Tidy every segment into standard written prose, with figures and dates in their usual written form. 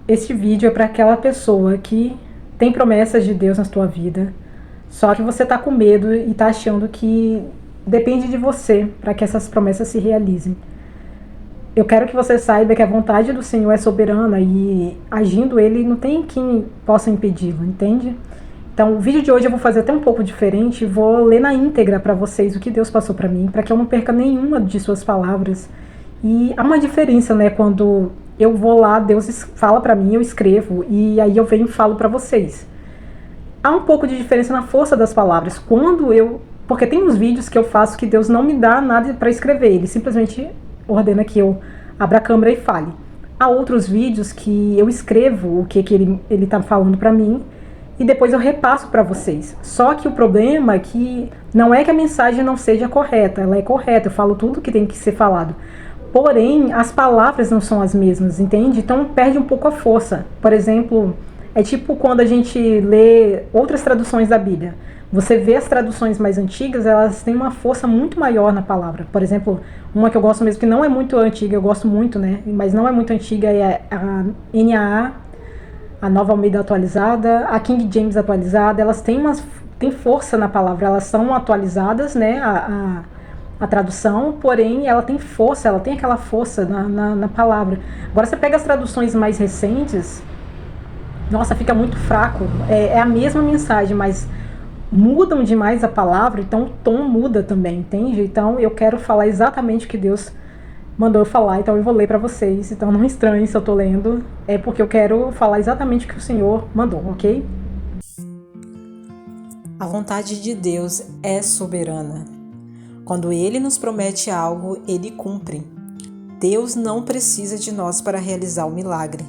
Este vídeo é para aquela pessoa que tem promessas de Deus na sua vida, só que você tá com medo e tá achando que depende de você para que essas promessas se realizem. Eu quero que você saiba que a vontade do Senhor é soberana e agindo Ele não tem quem possa impedi-lo, entende? Então, o vídeo de hoje eu vou fazer até um pouco diferente, vou ler na íntegra para vocês o que Deus passou para mim, para que eu não perca nenhuma de suas palavras. E há uma diferença, né, quando eu vou lá, Deus fala para mim, eu escrevo e aí eu venho e falo para vocês. Há um pouco de diferença na força das palavras. Porque tem uns vídeos que eu faço que Deus não me dá nada para escrever, Ele simplesmente ordena que eu abra a câmera e fale. Há outros vídeos que eu escrevo o que ele tá falando para mim e depois eu repasso para vocês. Só que o problema é que não é que a mensagem não seja correta, ela é correta, eu falo tudo que tem que ser falado. Porém, as palavras não são as mesmas, entende? Então perde um pouco a força. Por exemplo, é tipo quando a gente lê outras traduções da Bíblia. Você vê as traduções mais antigas, elas têm uma força muito maior na palavra. Por exemplo, uma que eu gosto mesmo, que não é muito antiga, eu gosto muito, né? Mas não é muito antiga, é a NAA, a Nova Almeida atualizada, a King James atualizada. Elas têm força na palavra, elas são atualizadas, né? A tradução, porém ela tem força, ela tem aquela força na palavra. Agora você pega as traduções mais recentes, nossa, fica muito fraco. É a mesma mensagem, mas mudam demais a palavra, então o tom muda também, entende? Então eu quero falar exatamente o que Deus mandou eu falar, então eu vou ler para vocês. Então não estranhe se eu tô lendo, é porque eu quero falar exatamente o que o Senhor mandou, ok? A vontade de Deus é soberana. Quando Ele nos promete algo, Ele cumpre. Deus não precisa de nós para realizar o milagre.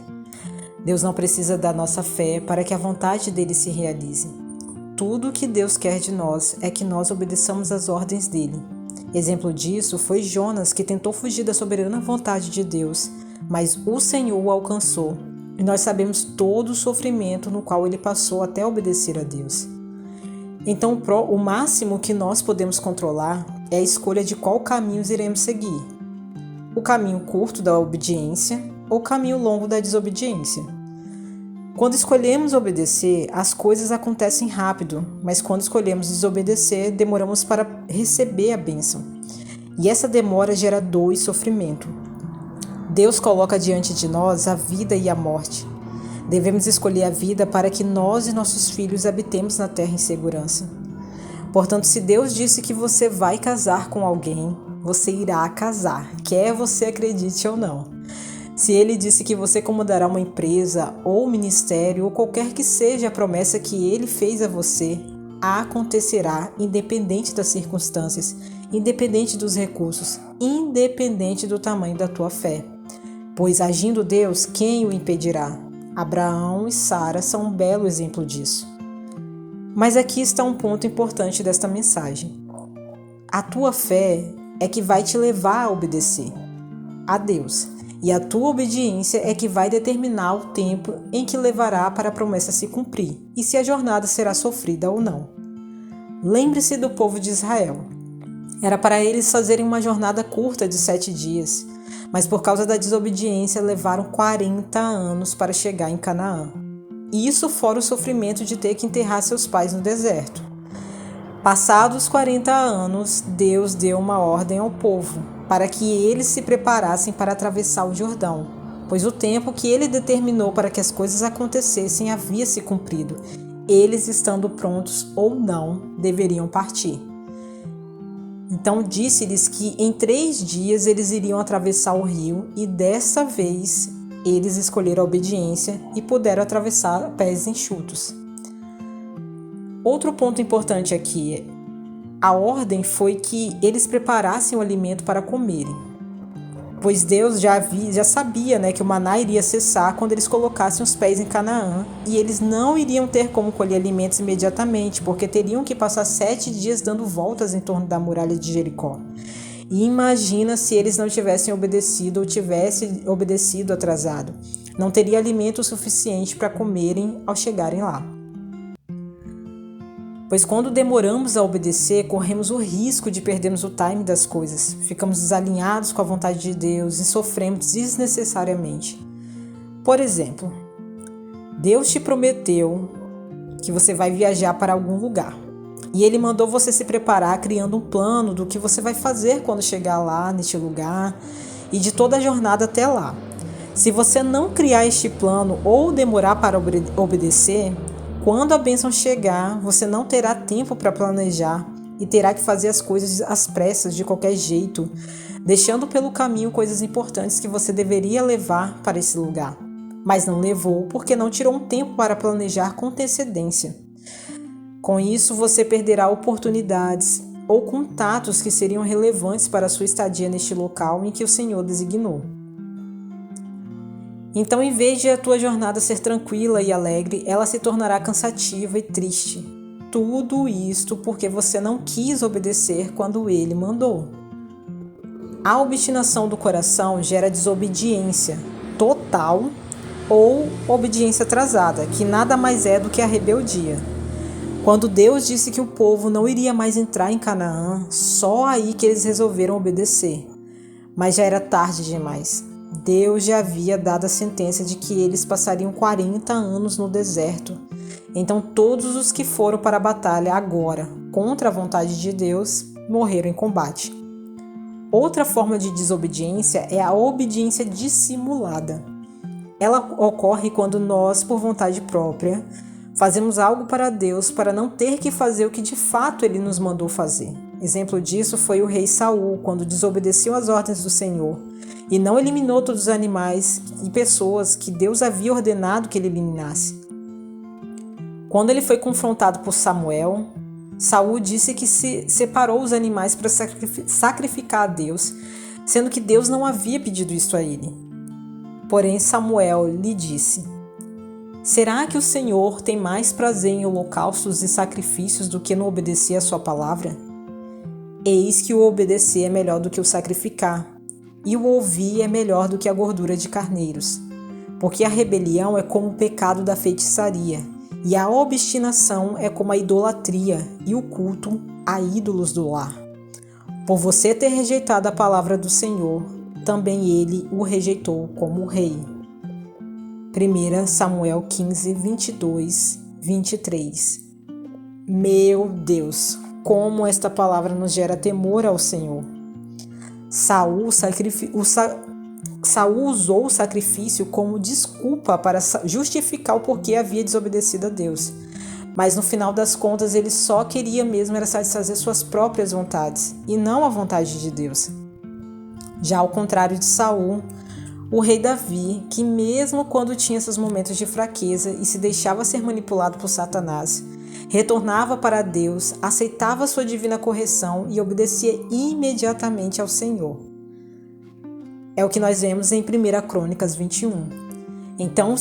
Deus não precisa da nossa fé para que a vontade dele se realize. Tudo o que Deus quer de nós é que nós obedeçamos às ordens dele. Exemplo disso foi Jonas, que tentou fugir da soberana vontade de Deus, mas o Senhor o alcançou. E nós sabemos todo o sofrimento no qual ele passou até obedecer a Deus. Então, o máximo que nós podemos controlar é a escolha de qual caminho iremos seguir. O caminho curto da obediência ou o caminho longo da desobediência. Quando escolhemos obedecer, as coisas acontecem rápido, mas quando escolhemos desobedecer, demoramos para receber a bênção. E essa demora gera dor e sofrimento. Deus coloca diante de nós a vida e a morte. Devemos escolher a vida para que nós e nossos filhos habitemos na terra em segurança. Portanto, se Deus disse que você vai casar com alguém, você irá casar, quer você acredite ou não. Se Ele disse que você comandará uma empresa ou ministério ou qualquer que seja a promessa que Ele fez a você, acontecerá independente das circunstâncias, independente dos recursos, independente do tamanho da tua fé. Pois agindo Deus, quem o impedirá? Abraão e Sara são um belo exemplo disso. Mas aqui está um ponto importante desta mensagem. A tua fé é que vai te levar a obedecer a Deus. E a tua obediência é que vai determinar o tempo em que levará para a promessa se cumprir e se a jornada será sofrida ou não. Lembre-se do povo de Israel. Era para eles fazerem uma jornada curta de 7 dias, mas por causa da desobediência levaram 40 anos para chegar em Canaã. E isso fora o sofrimento de ter que enterrar seus pais no deserto. Passados 40 anos, Deus deu uma ordem ao povo para que eles se preparassem para atravessar o Jordão, pois o tempo que ele determinou para que as coisas acontecessem havia se cumprido. Eles, estando prontos ou não, deveriam partir. Então disse-lhes que em 3 dias eles iriam atravessar o rio e dessa vez eles escolheram a obediência e puderam atravessar a pés enxutos. Outro ponto importante aqui é a ordem foi que eles preparassem o alimento para comerem, pois Deus já sabia, né, que o maná iria cessar quando eles colocassem os pés em Canaã e eles não iriam ter como colher alimentos imediatamente, porque teriam que passar 7 dias dando voltas em torno da muralha de Jericó. E imagina se eles não tivessem obedecido ou tivessem obedecido atrasado. Não teria alimento suficiente para comerem ao chegarem lá. Pois quando demoramos a obedecer, corremos o risco de perdermos o time das coisas, ficamos desalinhados com a vontade de Deus e sofremos desnecessariamente. Por exemplo, Deus te prometeu que você vai viajar para algum lugar. E Ele mandou você se preparar criando um plano do que você vai fazer quando chegar lá, neste lugar, e de toda a jornada até lá. Se você não criar este plano ou demorar para obedecer, quando a bênção chegar, você não terá tempo para planejar e terá que fazer as coisas às pressas, de qualquer jeito, deixando pelo caminho coisas importantes que você deveria levar para esse lugar, mas não levou porque não tirou um tempo para planejar com antecedência. Com isso, você perderá oportunidades ou contatos que seriam relevantes para a sua estadia neste local em que o Senhor designou. Então, em vez de a tua jornada ser tranquila e alegre, ela se tornará cansativa e triste. Tudo isto porque você não quis obedecer quando Ele mandou. A obstinação do coração gera desobediência total ou obediência atrasada, que nada mais é do que a rebeldia. Quando Deus disse que o povo não iria mais entrar em Canaã, só aí que eles resolveram obedecer. Mas já era tarde demais. Deus já havia dado a sentença de que eles passariam 40 anos no deserto. Então todos os que foram para a batalha agora, contra a vontade de Deus, morreram em combate. Outra forma de desobediência é a obediência dissimulada. Ela ocorre quando nós, por vontade própria, fazemos algo para Deus para não ter que fazer o que de fato Ele nos mandou fazer. Exemplo disso foi o rei Saul, quando desobedeceu às ordens do Senhor e não eliminou todos os animais e pessoas que Deus havia ordenado que ele eliminasse. Quando ele foi confrontado por Samuel, Saul disse que se separou os animais para sacrificar a Deus, sendo que Deus não havia pedido isso a ele. Porém, Samuel lhe disse: será que o Senhor tem mais prazer em holocaustos e sacrifícios do que no obedecer a sua palavra? Eis que o obedecer é melhor do que o sacrificar, e o ouvir é melhor do que a gordura de carneiros. Porque a rebelião é como o pecado da feitiçaria, e a obstinação é como a idolatria e o culto a ídolos do lar. Por você ter rejeitado a palavra do Senhor, também ele o rejeitou como rei. 1 Samuel 15, 22, 23. Meu Deus, como esta palavra nos gera temor ao Senhor. Saul usou o sacrifício como desculpa para justificar o porquê havia desobedecido a Deus. Mas no final das contas ele só queria mesmo era satisfazer suas próprias vontades e não a vontade de Deus. Já ao contrário de Saul, o rei Davi, que mesmo quando tinha seus momentos de fraqueza e se deixava ser manipulado por Satanás, retornava para Deus, aceitava sua divina correção e obedecia imediatamente ao Senhor. É o que nós vemos em 1 Crônicas 21. Então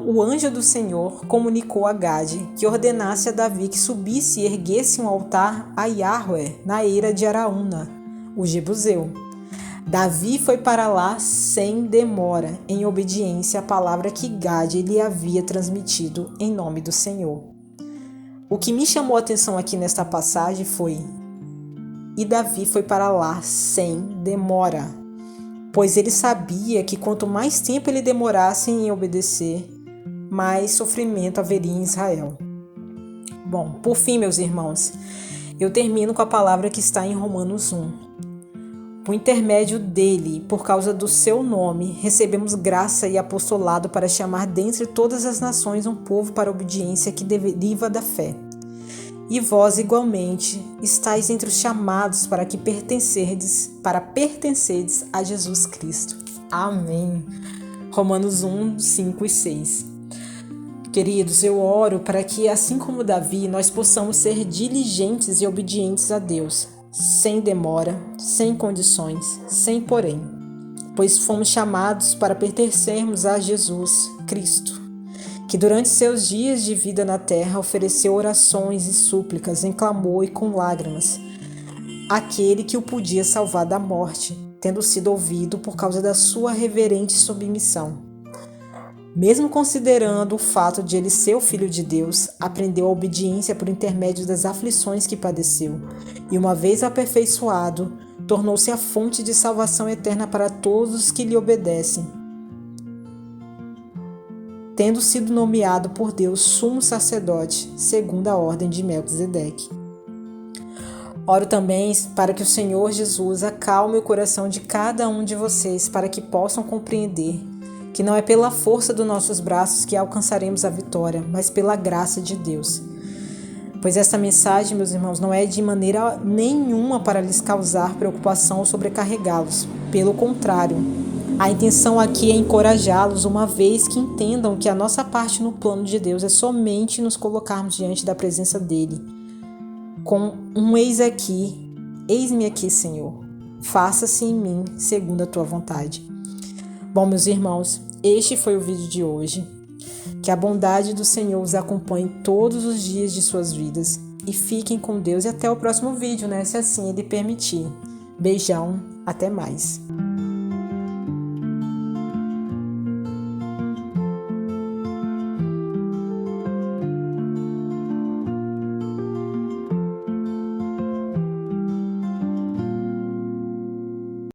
o anjo do Senhor comunicou a Gade que ordenasse a Davi que subisse e erguesse um altar a Yahweh na eira de Araúna, o Jebuseu. Davi foi para lá sem demora, em obediência à palavra que Gade lhe havia transmitido em nome do Senhor. O que me chamou a atenção aqui nesta passagem foi: e Davi foi para lá sem demora, pois ele sabia que quanto mais tempo ele demorasse em obedecer, mais sofrimento haveria em Israel. Bom, por fim, meus irmãos, eu termino com a palavra que está em Romanos 1. Por intermédio dele, por causa do seu nome, recebemos graça e apostolado para chamar dentre todas as nações um povo para a obediência que deriva da fé. E vós, igualmente, estáis entre os chamados para pertencerdes a Jesus Cristo. Amém. Romanos 1, 5 e 6. Queridos, eu oro para que, assim como Davi, nós possamos ser diligentes e obedientes a Deus, sem demora, sem condições, sem porém, pois fomos chamados para pertencermos a Jesus Cristo, que durante seus dias de vida na terra ofereceu orações e súplicas em clamor e com lágrimas, aquele que o podia salvar da morte, tendo sido ouvido por causa da sua reverente submissão. Mesmo considerando o fato de ele ser o Filho de Deus, aprendeu a obediência por intermédio das aflições que padeceu, e uma vez aperfeiçoado, tornou-se a fonte de salvação eterna para todos os que lhe obedecem. tendo sido nomeado por Deus sumo sacerdote, segundo a ordem de Melquisedeque. Oro também para que o Senhor Jesus acalme o coração de cada um de vocês, para que possam compreender que não é pela força dos nossos braços que alcançaremos a vitória, mas pela graça de Deus. Pois essa mensagem, meus irmãos, não é de maneira nenhuma para lhes causar preocupação ou sobrecarregá-los. Pelo contrário, a intenção aqui é encorajá-los, uma vez que entendam que a nossa parte no plano de Deus é somente nos colocarmos diante da presença dele, com um eis-me aqui, Senhor, faça-se em mim segundo a tua vontade. Bom, meus irmãos, este foi o vídeo de hoje. Que a bondade do Senhor os acompanhe todos os dias de suas vidas. E fiquem com Deus e até o próximo vídeo, se assim Ele permitir. Beijão, até mais.